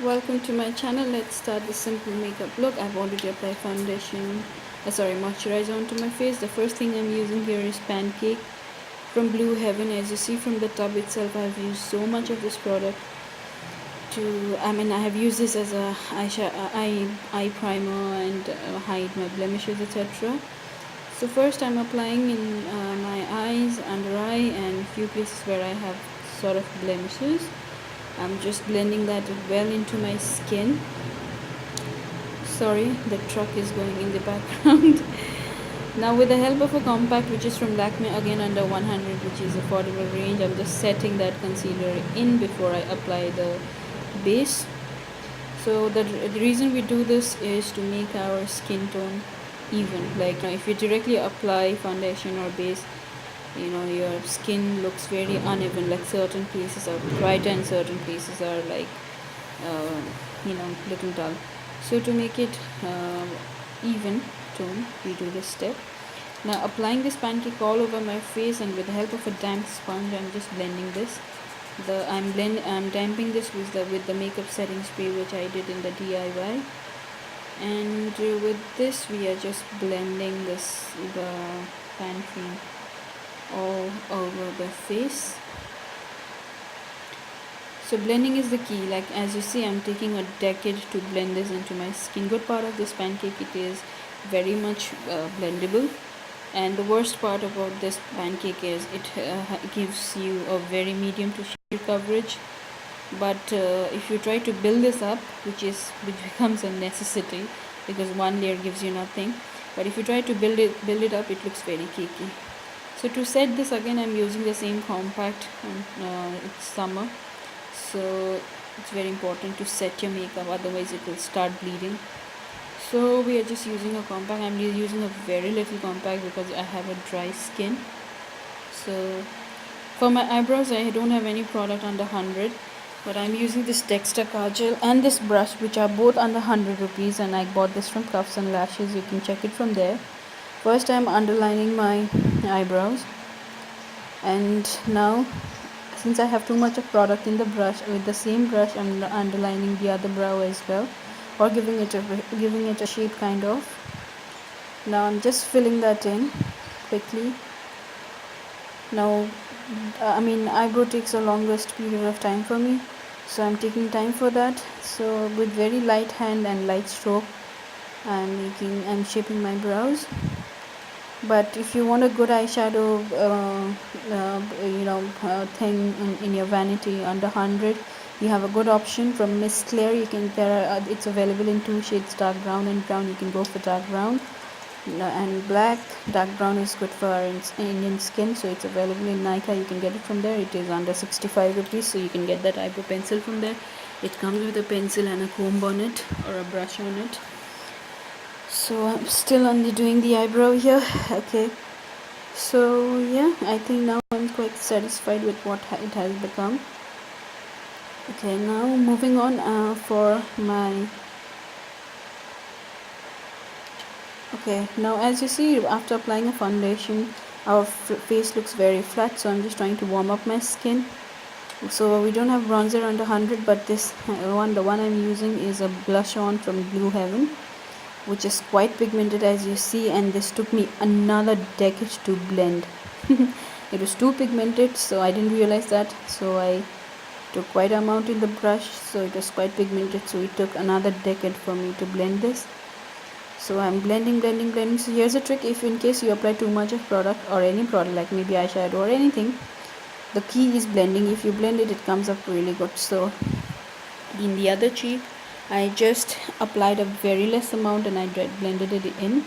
Welcome to my channel. Let's start the simple makeup look. I've already applied moisturizer onto my face. The first thing I'm using here is Pancake from Blueheaven. As you see from the tub itself, I've used so much of this product I have used this as a eye primer and hide my blemishes, etc. So first I'm applying in my eyes, under eye, and few places where I have sort of blemishes. I'm just blending that well into my skin. Sorry, the truck is going in the background. Now with the help of a compact which is from Lakme, again under 100, which is affordable range, I'm just setting that concealer in before I apply the base. So the reason we do this is to make our skin tone even. Like if you directly apply foundation or base, your skin looks very uneven. Like certain places are brighter and certain places are like uh, little dull. So to make it even tone, we do this step. Now applying this pancake all over my face, and with the help of a damp sponge, I'm just blending this. I'm damping this with the makeup setting spray which I did in the DIY, and with this we are just blending the pan cream all over the face. So blending is the key. Like as you see, I'm taking a decade to blend this into my skin. Good part of this pancake, it is very much blendable, and the worst part about this pancake is it gives you a very medium to sheer coverage. But if you try to build this up, which becomes a necessity because one layer gives you nothing, but if you try to build it up, it looks very cakey. So to set this, again I'm using the same compact, and it's summer, so it's very important to set your makeup, otherwise it will start bleeding. So we are just using a compact. I'm using a very little compact because I have a dry skin. So for my eyebrows, I don't have any product under 100, but I'm using this texture kajal and this brush, which are both under 100 rupees, and I bought this from Cuffsn Lashes. You can check it from there. First I'm underlining my eyebrows, and now since I have too much of product in the brush, with the same brush I'm underlining the other brow as well, or giving it a shape kind of. Now I'm just filling that in quickly. Now eyebrow takes the longest period of time for me, so I'm taking time for that. So with very light hand and light stroke, I'm shaping my brows. But if you want a good eyeshadow thing in your vanity under 100, you have a good option from Miss Claire. It's available in two shades, dark brown and brown. You can go for dark brown, and black. Dark brown is good for our Indian skin, so it's available in Nykaa. You can get it from there. It is under 65 rupees, so you can get that eyebrow pencil from there. It comes with a pencil and a comb on it, or a brush on it. So I'm still only doing the eyebrow here. Okay, so yeah, I think now I'm quite satisfied with what it has become. Okay, now moving on for my okay, now as you see, after applying a foundation, our face looks very flat, so I'm just trying to warm up my skin. So we don't have bronzer under 100, but this the one I'm using is a blush on from Blueheaven, which is quite pigmented as you see, and this took me another decade to blend. It was too pigmented, so I didn't realize that, so I took quite an amount in the brush, so it was quite pigmented, so it took another decade for me to blend this. So I'm blending. So here's a trick: if in case you apply too much of product, or any product like maybe eyeshadow or anything, the key is blending. If you blend it, it comes up really good. So in the other cheek, I just applied a very less amount and I blended it in.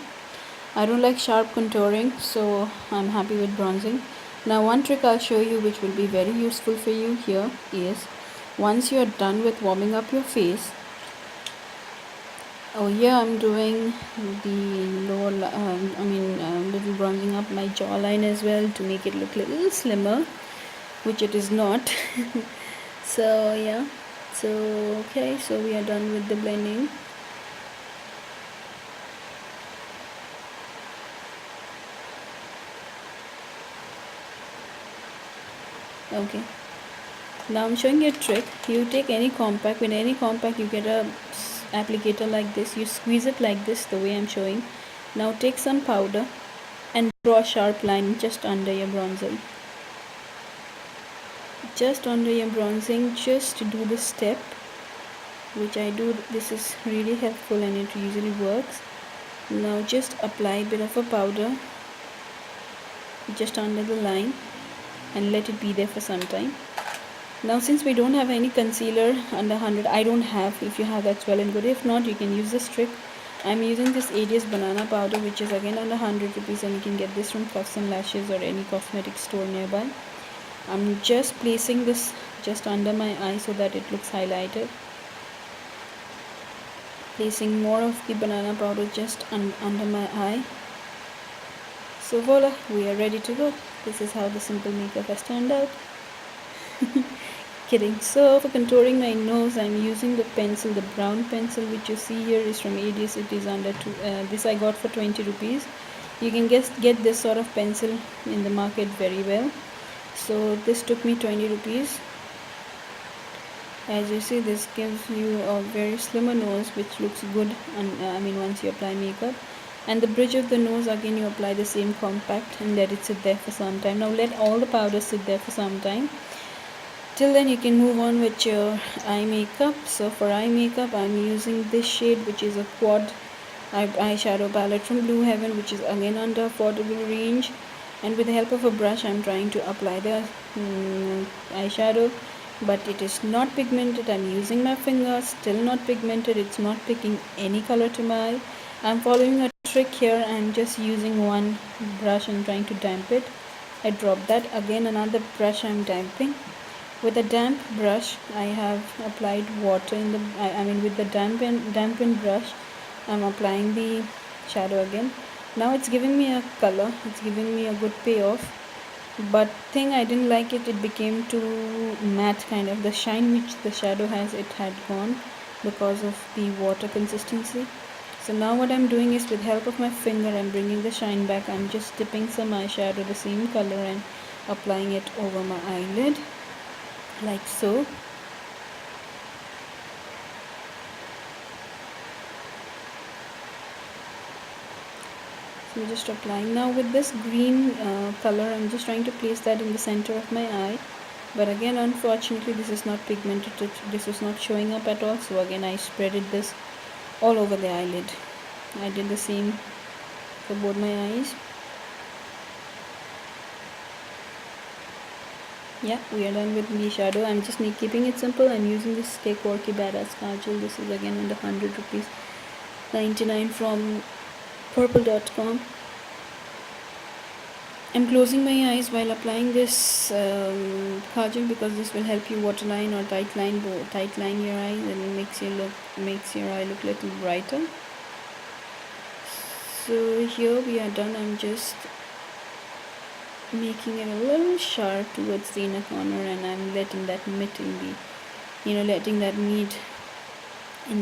I don't like sharp contouring, so I'm happy with bronzing. Now one trick I'll show you which will be very useful for you here is, once you're done with warming up your face, here I'm doing the little bronzing up my jawline as well to make it look a little slimmer, which it is not. So yeah, so okay, so we are done with the blending. Okay, Now I'm showing you a trick. You take any compact. With any compact you get a applicator like this. You squeeze it like this, the way I'm showing. Now take some powder and draw a sharp line just under your bronzing. Just under your bronzing, just do the step which I do. This is really helpful and it usually works. Now just apply a bit of a powder just under the line and let it be there for some time. Now since we don't have any concealer under 100, I don't have, if you have that's well and good, if not you can use this trick. I'm using this ADS banana powder which is again under 100 rupees, and you can get this from Cuffsn Lashes or any cosmetic store nearby. I'm just placing this just under my eye so that it looks highlighted. Placing more of the banana powder just under my eye. So voila, we are ready to go. This is how the simple makeup has turned out. Kidding. So for contouring my nose, I'm using the pencil, the brown pencil which you see here is from ADS. It is under this I got for 20 rupees. You can get this sort of pencil in the market very well. So this took me 20 rupees. As you see, this gives you a very slimmer nose which looks good, and once you apply makeup. And the bridge of the nose, again you apply the same compact and let it sit there for some time. Now let all the powder sit there for some time. Till then you can move on with your eye makeup. So for eye makeup I'm using this shade which is a quad eyeshadow palette from Blueheaven, which is again under affordable range, and with the help of a brush I'm trying to apply the eyeshadow, but it is not pigmented. I'm using my finger, still not pigmented. It's not picking any color to my eye. I'm following a trick here. I'm just using one brush and trying to damp it. I drop that. Again another brush I'm damping. With a damp brush I have applied water in the with the dampened brush I'm applying the shadow again. Now it's giving me a color, it's giving me a good payoff, but thing I didn't like it, it became too matte kind of. The shine which the shadow has, it had gone because of the water consistency. So now what I'm doing is, with help of my finger, I'm bringing the shine back. I'm just dipping some eyeshadow the same color and applying it over my eyelid like so. So I'm just applying. Now with this green color, I'm just trying to place that in the center of my eye, but again unfortunately this is not pigmented, this is not showing up at all. So again I spreaded this all over the eyelid. I did the same for both my eyes. Yeah, we are done with the shadow. I'm just keeping it simple. I'm using this Stay Quirky Badass Kajal. This is again under 100 rupees 99 from purple.com. I'm closing my eyes while applying this kajal because this will help you waterline or tight line your eyes, and makes your eye look a little brighter. So here we are done. I'm just making it a little sharp towards the inner corner, and I'm letting that meet in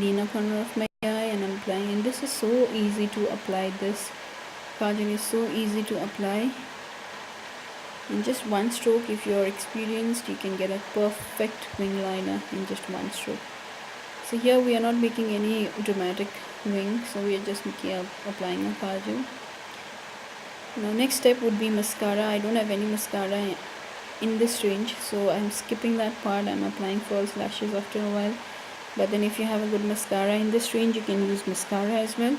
the inner corner of my eye, and I'm applying. And this is so easy to apply. This kajal is so easy to apply. In just one stroke, if you're experienced, you can get a perfect wing liner in just one stroke. So here we are not making any dramatic wing, so we are just applying a kajal. Now next step would be mascara. I don't have any mascara in this range, so I'm skipping that part. I'm applying false lashes after a while, but then if you have a good mascara in this range, you can use mascara as well.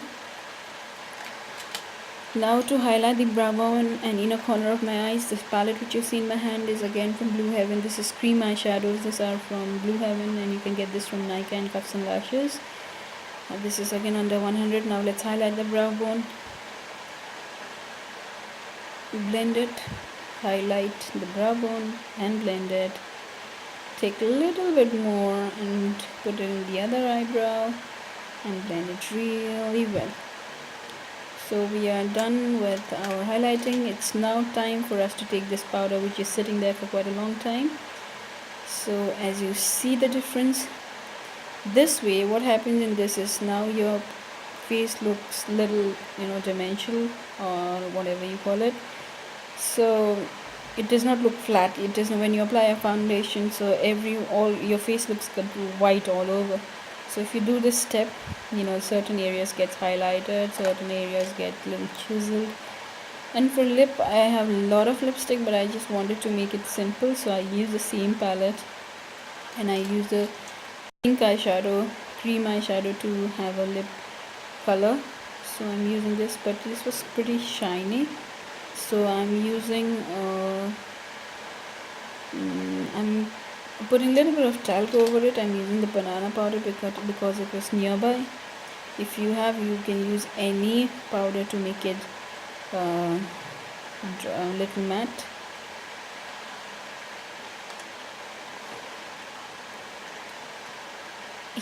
Now to highlight the brow bone and inner corner of my eyes, this palette which you see in my hand is again from Blueheaven. This is cream eyeshadows. These are from Blueheaven, and you can get this from Nykaa and Cuffsn Lashes. This is again under 100. Now let's highlight the brow bone. Blend it, highlight the brow bone and blend it. Take a little bit more and put it in the other eyebrow and blend it really well. So we are done with our highlighting. It's now time for us to take this powder which is sitting there for quite a long time. So as you see the difference, this way what happens in this is, now your face looks little dimensional or whatever you call it. So it does not look flat. It doesn't when you apply a foundation, so all your face looks white all over. So if you do this step, certain areas gets highlighted, certain areas get little chiseled. And for lip, I have a lot of lipstick, but I just wanted to make it simple, so I use the same palette, and I use the pink eyeshadow, cream eyeshadow, to have a lip color. So I'm using this, but this was pretty shiny, so I'm using I'm putting a little bit of talc over it. I'm using the banana powder because it was nearby. If you have, you can use any powder to make it a little matte.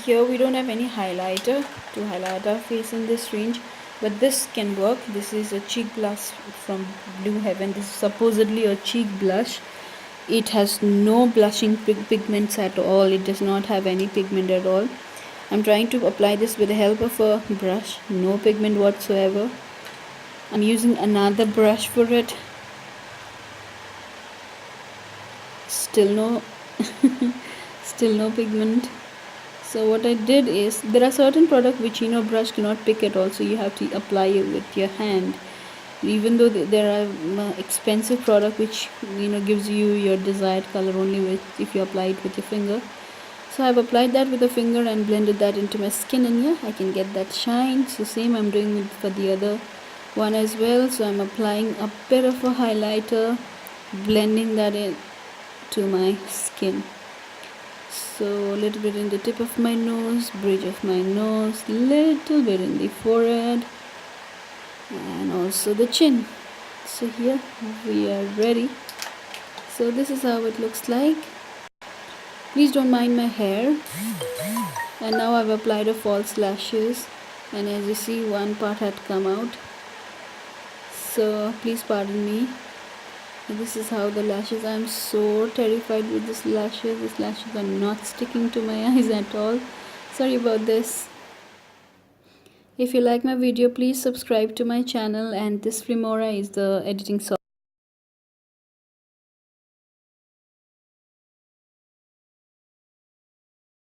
Here we don't have any highlighter to highlight our face in this range, but this can work. This is a cheek blush from Blueheaven. This is supposedly a cheek blush. It has no blushing pigments at all. It does not have any pigment at all. I'm trying to apply this with the help of a brush. No pigment whatsoever. I'm using another brush for it. Still no still no pigment. So what I did is, there are certain products which brush cannot pick at all, so you have to apply it with your hand. Even though there are expensive product which gives you your desired color only if you apply it with your finger. So I've applied that with the finger and blended that into my skin, and yeah, I can get that shine. So same I'm doing for the other one as well. So I'm applying a bit of a highlighter, blending that in to my skin. So a little bit in the tip of my nose, bridge of my nose, little bit in the forehead, and also the chin. So here we are ready. So this is how it looks like. Please don't mind my hair. And now I've applied a false lashes, and as you see, one part had come out, so please pardon me. This is how the lashes. I'm so terrified with this lashes. These lashes are not sticking to my eyes at all. Sorry about this. If you like my video, please subscribe to my channel, and this Remora is the editing software.